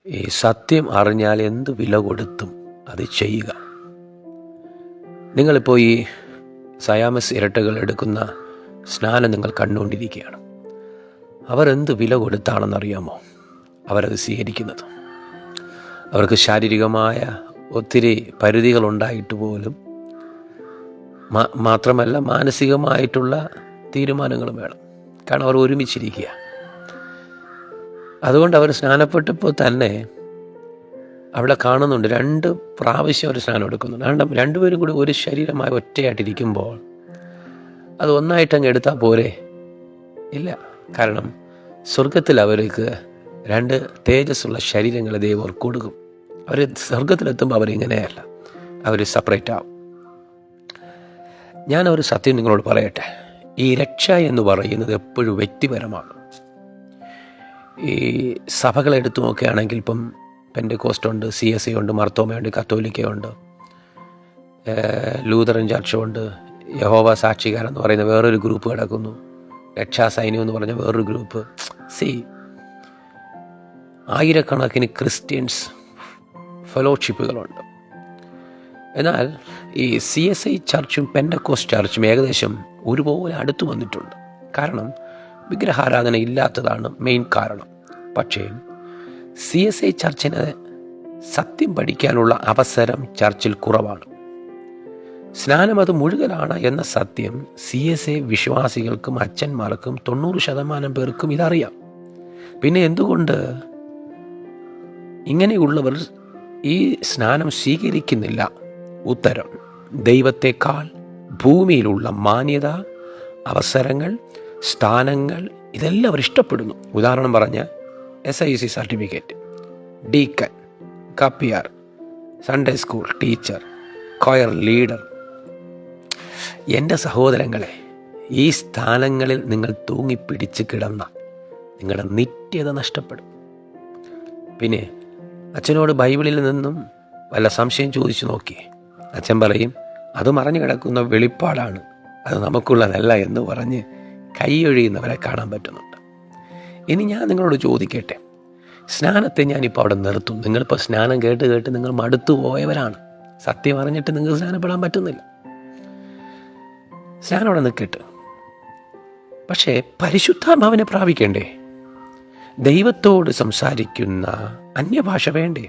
ഈ സത്യം അറിഞ്ഞാൽ എന്ത് വില കൊടുത്തും അത് ചെയ്യുക. നിങ്ങളിപ്പോൾ ഈ സയാമസ് ഇരട്ടകൾ എടുക്കുന്ന സ്നാനം നിങ്ങൾ കണ്ടുകൊണ്ടിരിക്കുകയാണ്. അവരെന്ത് വില കൊടുത്താണെന്നറിയാമോ അവരത് സ്വീകരിക്കുന്നത്? അവർക്ക് ശാരീരികമായ ഒത്തിരി പരിധികളുണ്ടായിട്ട് പോലും മാത്രമല്ല മാനസികമായിട്ടുള്ള തീരുമാനങ്ങളും വേണം. കാരണം അവർ ഒരുമിച്ചിരിക്കുക. അതുകൊണ്ട് അവർ സ്നാനപ്പെട്ടപ്പോൾ തന്നെ അവിടെ കാണുന്നുണ്ട് 2 പ്രാവശ്യം അവർ സ്നാനം എടുക്കുന്നുണ്ട്. രണ്ടുപേരും കൂടി ഒരു ശരീരമായി ഒറ്റയായിട്ടിരിക്കുമ്പോൾ അത് ഒന്നായിട്ടങ്ങ് എടുത്താൽ പോരെ? ഇല്ല. കാരണം സ്വർഗത്തിൽ അവർക്ക് 2 തേജസ്സുള്ള ശരീരങ്ങളെ ദൈവം കൊടുക്കും. അവർ സ്വർഗത്തിലെത്തുമ്പോൾ അവരിങ്ങനെയല്ല, അവർ സെപ്പറേറ്റ് ആവും. ഞാനൊരു സത്യം നിങ്ങളോട് പറയട്ടെ. ഈ രക്ഷ എന്ന് പറയുന്നത് എപ്പോഴും വ്യക്തിപരമാണ്. ഈ സഭകളെടുത്തു നോക്കുകയാണെങ്കിൽ ഇപ്പം പെന്റക്കോസ്റ്റുണ്ട്, CSI ഉണ്ട്, മർത്തോമയുണ്ട്, കത്തോലിക്കയുണ്ട്, ലൂതറൻ ചർച്ചുണ്ട്, യഹോവ സാക്ഷിക്കാരെന്ന് പറയുന്ന വേറൊരു ഗ്രൂപ്പ് കിടക്കുന്നു, രക്ഷാസൈന്യം എന്ന് പറഞ്ഞ വേറൊരു ഗ്രൂപ്പ്. ആയിരക്കണക്കിന് ക്രിസ്ത്യൻസ് ഫെലോഷിപ്പുകളുണ്ട്. എന്നാൽ ഈ CSI ചർച്ചും പെന്റക്കോസ്റ്റ് ചർച്ചും ഏകദേശം ഒരുപോലെ അടുത്തു വന്നിട്ടുണ്ട്. കാരണം വിഗ്രഹാരാധന ഇല്ലാത്തതാണ് മെയിൻ കാരണം. പക്ഷേ CSI ചർച്ചിന് സത്യം പഠിക്കാനുള്ള അവസരം ചർച്ചിൽ കുറവാണ്. സ്നാനം അത് മുഴുകലാണ് എന്ന സത്യം CSI വിശ്വാസികൾക്കും അച്ഛന്മാർക്കും 90% പേർക്കും ഇതറിയാം. പിന്നെ എന്തുകൊണ്ട് ഇങ്ങനെയുള്ളവർ ഈ സ്നാനം സ്വീകരിക്കുന്നില്ല? ഉത്തരം: ദൈവത്തെക്കാൾ ഭൂമിയിലുള്ള മാന്യത, അവസരങ്ങൾ, സ്ഥാനങ്ങൾ ഇതെല്ലാം അവർ ഇഷ്ടപ്പെടുന്നു. ഉദാഹരണം പറഞ്ഞ SIC സർട്ടിഫിക്കറ്റ്, ഡീക്കൻ, കപ്പിയാർ, Sunday school teacher, choir leader. എൻ്റെ സഹോദരങ്ങളെ, ഈ സ്ഥാനങ്ങളിൽ നിങ്ങൾ തൂങ്ങിപ്പിടിച്ച് കിടന്നാൽ നിങ്ങളുടെ നിത്യത നഷ്ടപ്പെടും. പിന്നെ അച്ഛനോട് ബൈബിളിൽ നിന്നും വല്ല സംശയം ചോദിച്ചു നോക്കി. അച്ഛൻ പറയും അത് മറഞ്ഞു കിടക്കുന്ന വെളിപ്പാടാണ്, അത് നമുക്കുള്ളതല്ല എന്ന് പറഞ്ഞ് കൈയൊഴിയുന്നവരെ കാണാൻ പറ്റുന്നുണ്ട്. ഇനി ഞാൻ നിങ്ങളോട് ചോദിക്കട്ടെ, സ്നാനത്തെ ഞാനിപ്പോൾ അവിടെ നിർത്തും. നിങ്ങളിപ്പോൾ സ്നാനം കേട്ട് നിങ്ങൾ മടുത്തു പോയവരാണ്. സത്യം അറിഞ്ഞിട്ട് നിങ്ങൾക്ക് സ്നാനപ്പെടാൻ പറ്റുന്നില്ല. സ്നാനം അവിടെ നിൽക്കട്ടെ. പക്ഷേ പരിശുദ്ധാത്മാവിനെ പ്രാപിക്കണ്ടേ? ദൈവത്തോട് സംസാരിക്കുന്ന അന്യഭാഷ വേണ്ടേ?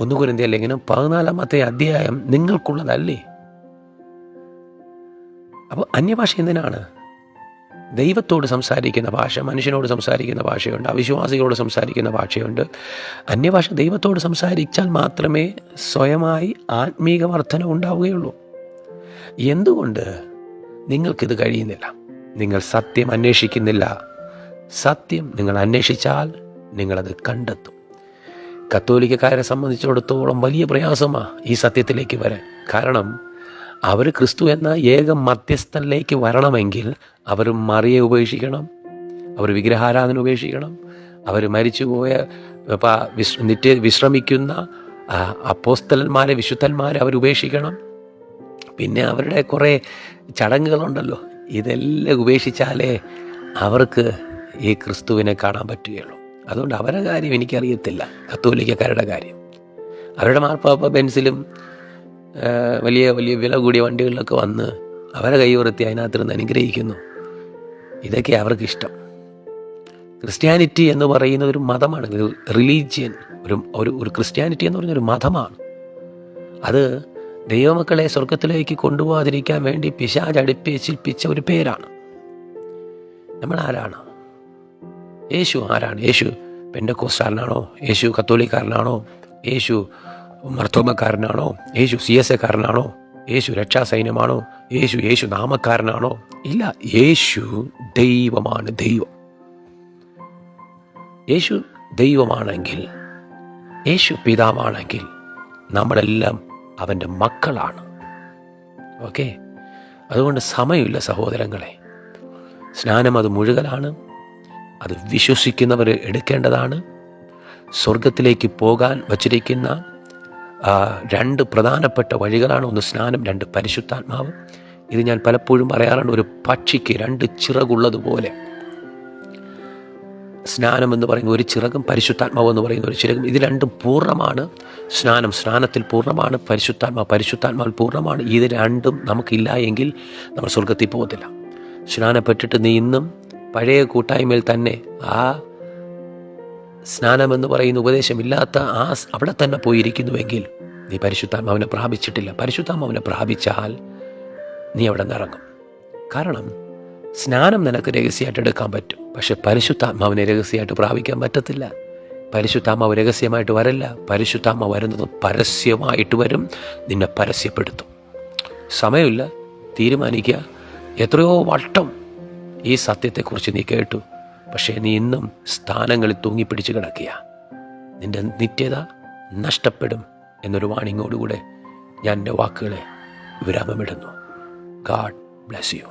1 കൊരിന്ത്യർ ലേഖനം 14-ാമത്തെ അധ്യായം നിങ്ങൾക്കുള്ളതല്ലേ? അപ്പോൾ അന്യഭാഷ എന്തിനാണ്? ദൈവത്തോട് സംസാരിക്കുന്ന ഭാഷ, മനുഷ്യനോട് സംസാരിക്കുന്ന ഭാഷയുണ്ട്, അവിശ്വാസികളോട് സംസാരിക്കുന്ന ഭാഷയുണ്ട്. അന്യഭാഷ ദൈവത്തോട് സംസാരിച്ചാൽ മാത്രമേ സ്വയമായി ആത്മീക വർധന ഉണ്ടാവുകയുള്ളൂ. എന്തുകൊണ്ട് നിങ്ങൾക്കിത് കഴിയുന്നില്ല? നിങ്ങൾ സത്യം അന്വേഷിക്കുന്നില്ല. സത്യം നിങ്ങൾ അന്വേഷിച്ചാൽ നിങ്ങളത് കണ്ടെത്തും. കത്തോലിക്കക്കാരെ സംബന്ധിച്ചിടത്തോളം വലിയ പ്രയാസമാണ് ഈ സത്യത്തിലേക്ക് വരാൻ. കാരണം അവർ ക്രിസ്തു എന്ന ഏക മധ്യസ്ഥനിലേക്ക് വരണമെങ്കിൽ അവർ മറിയെ ഉപേക്ഷിക്കണം, അവർ വിഗ്രഹാരാധന ഉപേക്ഷിക്കണം, അവർ മരിച്ചുപോയ വിശ്രമിക്കുന്ന അപ്പോസ്തലന്മാരെ, വിശുദ്ധന്മാരെ അവർ ഉപേക്ഷിക്കണം. പിന്നെ അവരുടെ കുറേ ചടങ്ങുകളുണ്ടല്ലോ, ഇതെല്ലാം ഉപേക്ഷിച്ചാലേ അവർക്ക് ഈ ക്രിസ്തുവിനെ കാണാൻ പറ്റുകയുള്ളൂ. അതുകൊണ്ട് അവരുടെ കാര്യം എനിക്കറിയത്തില്ല, കത്തോലിക്കക്കാരുടെ കാര്യം. അവരുടെ മാർപ്പാപ്പ ബെൻസിലും വലിയ വലിയ വില കൂടിയ വണ്ടികളിലൊക്കെ വന്ന് അവരെ കൈയുയർത്തി അതിനകത്തിരുന്ന് അനുഗ്രഹിക്കുന്നു. ഇതൊക്കെ അവർക്കിഷ്ടം. ക്രിസ്ത്യാനിറ്റി എന്ന് പറയുന്നത് ഒരു മതമാണ്, റിലീജിയൻ. ഒരു ക്രിസ്ത്യാനിറ്റി എന്ന് പറഞ്ഞൊരു മതമാണ്. അത് ദൈവമക്കളെ സ്വർഗത്തിലേക്ക് കൊണ്ടുപോകാതിരിക്കാൻ വേണ്ടി പിശാച് അടുപ്പിച്ച ഒരു പേരാണ്. നമ്മൾ ആരാണ്? യേശു ആരാണ്? യേശു പെന്തക്കോസ്തുകാരനാണോ? യേശു കത്തോലിക്കാരനാണോ? യേശു മർത്തോമക്കാരനാണോ? യേശു CSIക്കാരനാണോ? യേശു രക്ഷാസൈന്യമാണോ? യേശു നാമക്കാരനാണോ? ഇല്ല. യേശു ദൈവമാണ്. യേശു ദൈവമാണെങ്കിൽ, യേശു പിതാവാണെങ്കിൽ നമ്മളെല്ലാം അവൻ്റെ മക്കളാണ്. ഓക്കെ? അതുകൊണ്ട് സമയമില്ല സഹോദരങ്ങളെ. സ്നാനം അത് മുഴുകലാണ്. അത് വിശ്വസിക്കുന്നവർ എടുക്കേണ്ടതാണ്. സ്വർഗത്തിലേക്ക് പോകാൻ വച്ചിരിക്കുന്ന 2 പ്രധാനപ്പെട്ട വഴികളാണ്. 1 സ്നാനം, 2 പരിശുദ്ധാത്മാവ്. ഇത് ഞാൻ പലപ്പോഴും പറയാറുണ്ട്. ഒരു പക്ഷിക്ക് 2 ചിറകുള്ളതുപോലെ സ്നാനം എന്ന് പറയുന്ന ഒരു ചിറകും പരിശുദ്ധാത്മാവ് എന്ന് പറയുന്ന ഒരു ചിറകും. ഇത് രണ്ടും പൂർണ്ണമാണ്. സ്നാനത്തിൽ പൂർണ്ണമാണ്, പരിശുദ്ധാത്മാവിൽ പൂർണ്ണമാണ്. ഇത് രണ്ടും നമുക്കില്ല എങ്കിൽ നമ്മൾ സ്വർഗത്തിൽ പോകത്തില്ല. സ്നാനപ്പെട്ടിട്ട് നീ ഇന്നും പഴയ കൂട്ടായ്മയിൽ തന്നെ ആ സ്നാനമെന്ന് പറയുന്ന ഉപദേശമില്ലാത്ത അവിടെ തന്നെ പോയിരിക്കുന്നുവെങ്കിൽ നീ പരിശുദ്ധാത്മാവിനെ പ്രാപിച്ചിട്ടില്ല. പരിശുദ്ധാത്മാവിനെ പ്രാപിച്ചാൽ നീ അവിടെ നിന്ന് ഇറങ്ങും. കാരണം സ്നാനം നിനക്ക് രഹസ്യമായിട്ട് എടുക്കാൻ പറ്റും, പക്ഷെ പരിശുദ്ധാത്മാവിനെ രഹസ്യമായിട്ട് പ്രാപിക്കാൻ പറ്റത്തില്ല. പരിശുദ്ധാത്മാവ് രഹസ്യമായിട്ട് വരല്ല. പരിശുദ്ധാത്മാവ് വരുന്നത് പരസ്യമായിട്ട് വരും, നിന്നെ പരസ്യപ്പെടുത്തും. സമയമില്ല, തീരുമാനിക്കുക. എത്രയോ വട്ടം ഈ സത്യത്തെക്കുറിച്ച് നീ കേട്ടു, പക്ഷേ നീ ഇന്നും സ്ഥാനങ്ങളിൽ തൂങ്ങിപ്പിടിച്ച് കിടക്കുക. നിന്റെ നിത്യത നഷ്ടപ്പെടും എന്നൊരു വാണിങ്ങോടുകൂടെ ഞാൻ എൻ്റെ വാക്കുകളെ വിരാമമിടുന്നു. God bless you.